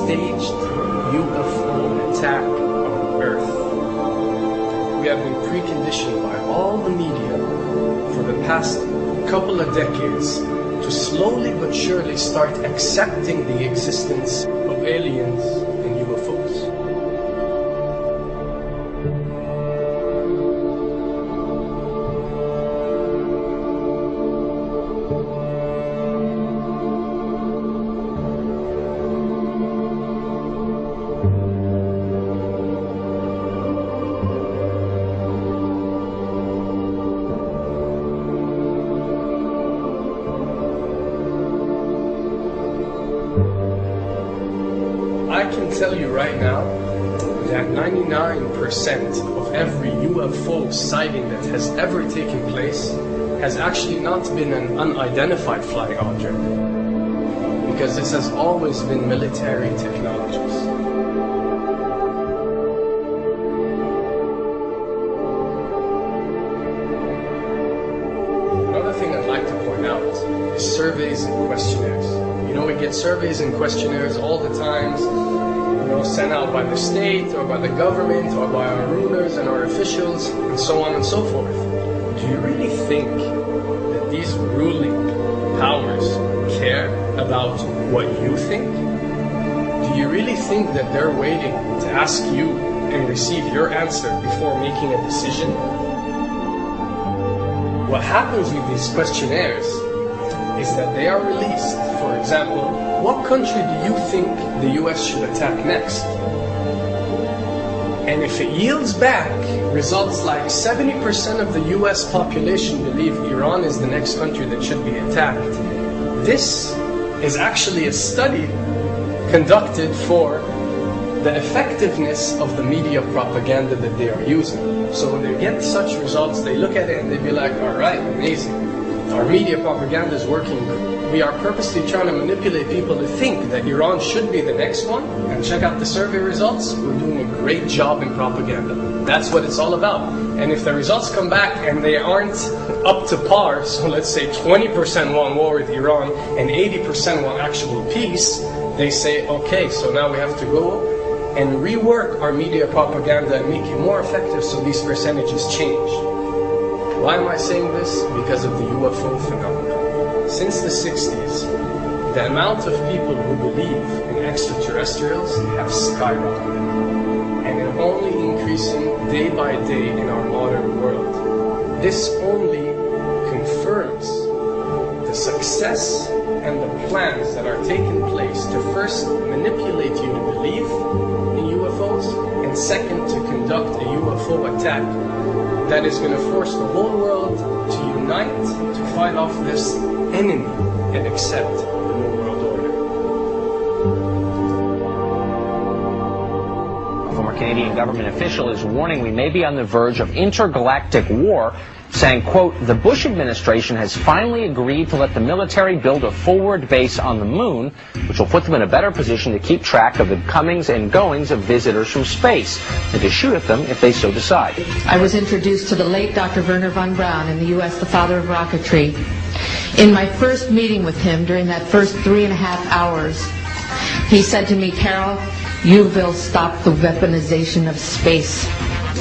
staged UFO attack on Earth. We have been preconditioned by all the media for the past couple of decades to slowly but surely start accepting the existence of aliens and UFOs. I can tell you right now that 99% of every UFO sighting that has ever taken place has actually not been an unidentified flying object, because this has always been military technologies. Another thing I'd like to point out is surveys and questionnaires. You know, we get surveys and questionnaires all the time, you know, sent out by the state or by the government or by our rulers and our officials and so on and so forth. Do you really think that these ruling powers care about what you think? Do you really think that they're waiting to ask you and receive your answer before making a decision? What happens with these questionnaires is that they are released. For example, what country do you think the US should attack next? And if it yields back results like 70% of the US population believe Iran is the next country that should be attacked, this is actually a study conducted for the effectiveness of the media propaganda that they are using. So when they get such results, they look at it and they be like, all right, amazing. Our media propaganda is working. We are purposely trying to manipulate people to think that Iran should be the next one. And check out the survey results. We're doing a great job in propaganda. That's what it's all about. And if the results come back and they aren't up to par, so let's say 20% want war with Iran and 80% want actual peace, they say, okay, so now we have to go and rework our media propaganda and make it more effective so these percentages change. Why am I saying this? Because of the UFO phenomenon. Since the 60s, the amount of people who believe in extraterrestrials have skyrocketed, and it's only increasing day by day in our modern world. This only confirms the success and the plans that are taking place to first manipulate you to believe in UFOs, and second, to conduct a UFO attack that is going to force the whole world to unite to fight off this enemy and accept the New World Order. A former Canadian government official is warning we may be on the verge of intergalactic war, saying, quote, the Bush administration has finally agreed to let the military build a forward base on the moon, which will put them in a better position to keep track of the comings and goings of visitors from space, and to shoot at them if they so decide. I was introduced to the late Dr. Wernher von Braun in the U.S., the father of rocketry. In my first meeting with him, during that first 3.5 hours, he said to me, Carol, you will stop the weaponization of space,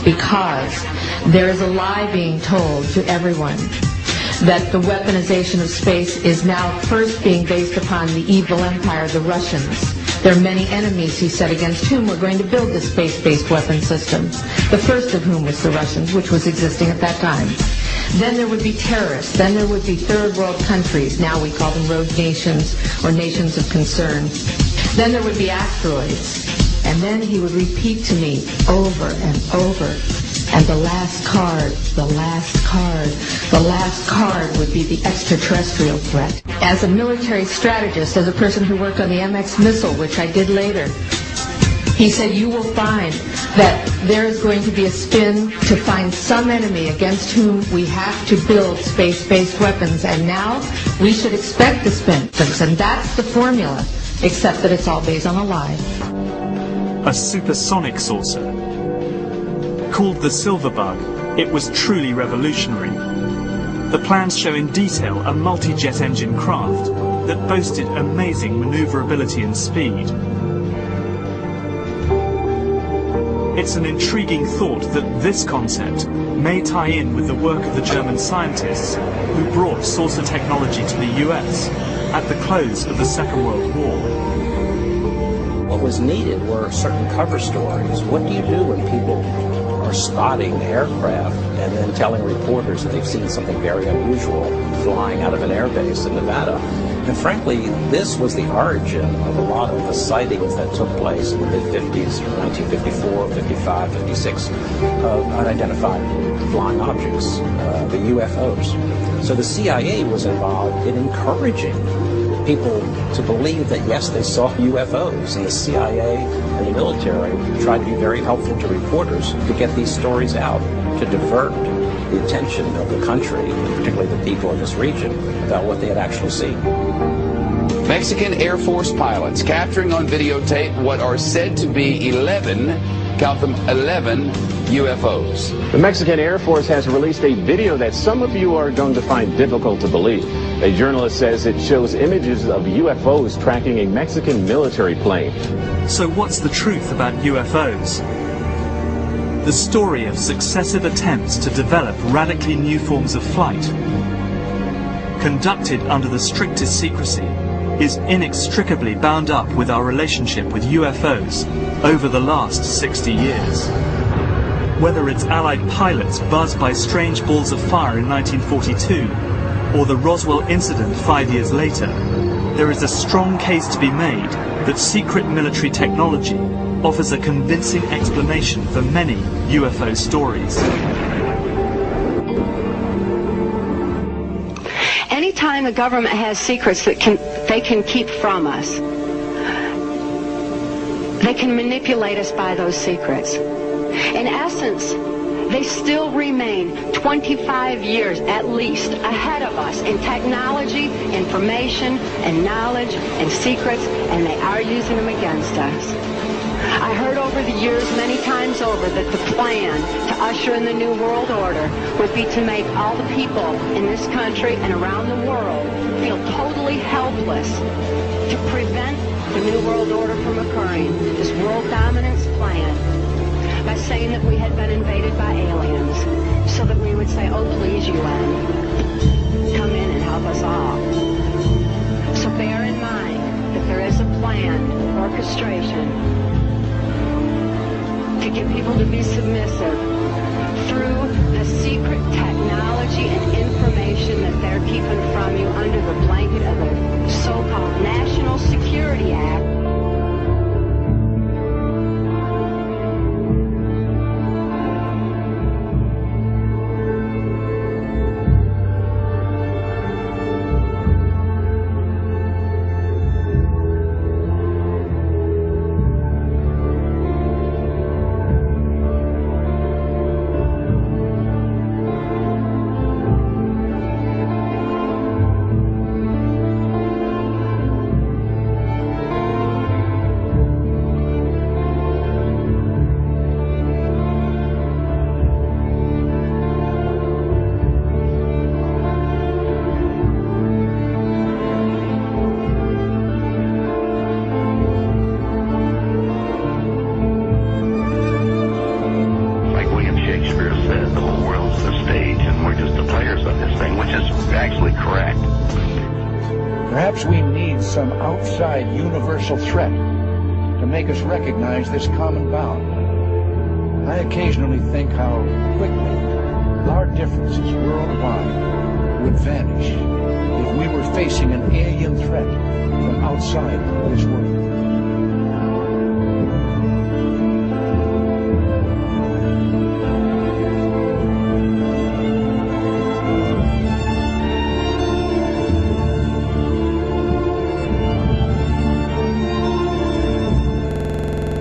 because there is a lie being told to everyone that the weaponization of space is now first being based upon the evil empire, the Russians. There are many enemies, he said, against whom we're going to build this space-based weapon system. The first of whom was the Russians, which was existing at that time. Then there would be terrorists. Then there would be third world countries. Now we call them rogue nations or nations of concern. Then there would be asteroids. And then he would repeat to me over and over, and the last card, the last card, the last card would be the extraterrestrial threat. As a military strategist, as a person who worked on the MX missile, which I did later, he said, you will find that there is going to be a spin to find some enemy against whom we have to build space-based weapons, and now we should expect the spin. And that's the formula, except that it's all based on a lie. A supersonic saucer. Called the Silver Bug, it was truly revolutionary. The plans show in detail a multi-jet engine craft that boasted amazing maneuverability and speed. It's an intriguing thought that this concept may tie in with the work of the German scientists who brought saucer technology to the US at the close of the Second World War. What was needed were certain cover stories. What do you do when people are spotting aircraft and then telling reporters that they've seen something very unusual flying out of an airbase in Nevada? And frankly, this was the origin of a lot of the sightings that took place in the mid-50s, 1954, 55, 56, of unidentified flying objects, the UFOs. So the CIA was involved in encouraging people to believe that, yes, they saw UFOs, and the CIA and the military tried to be very helpful to reporters to get these stories out, to divert the attention of the country, particularly the people in this region, about what they had actually seen. Mexican Air Force pilots capturing on videotape what are said to be 11, count them, 11 UFOs. The Mexican Air Force has released a video that some of you are going to find difficult to believe. A journalist says it shows images of UFOs tracking a Mexican military plane. So what's the truth about UFOs? The story of successive attempts to develop radically new forms of flight, conducted under the strictest secrecy, is inextricably bound up with our relationship with UFOs over the last 60 years. Whether it's Allied pilots buzzed by strange balls of fire in 1942, or the Roswell incident 5 years later, there is a strong case to be made that secret military technology offers a convincing explanation for many UFO stories. Anytime the government has secrets that they can keep from us, they can manipulate us by those secrets. In essence, they still remain 25 years at least ahead of us in technology, information, and knowledge, and secrets, and they are using them against us. I heard over the years many times over that the plan to usher in the New World Order would be to make all the people in this country and around the world feel totally helpless to prevent the New World Order from occurring, this world dominance plan, by saying that we had been invaded by aliens, so that we would say, oh please UN, come in and help us all. So bear in mind that there is a planned orchestration to get people to be submissive through the secret technology and information that they're keeping from you under the blanket of the so-called National Security Act. Perhaps we need some outside universal threat to make us recognize this common bound. I occasionally think how quickly our differences worldwide would vanish if we were facing an alien threat from outside this world.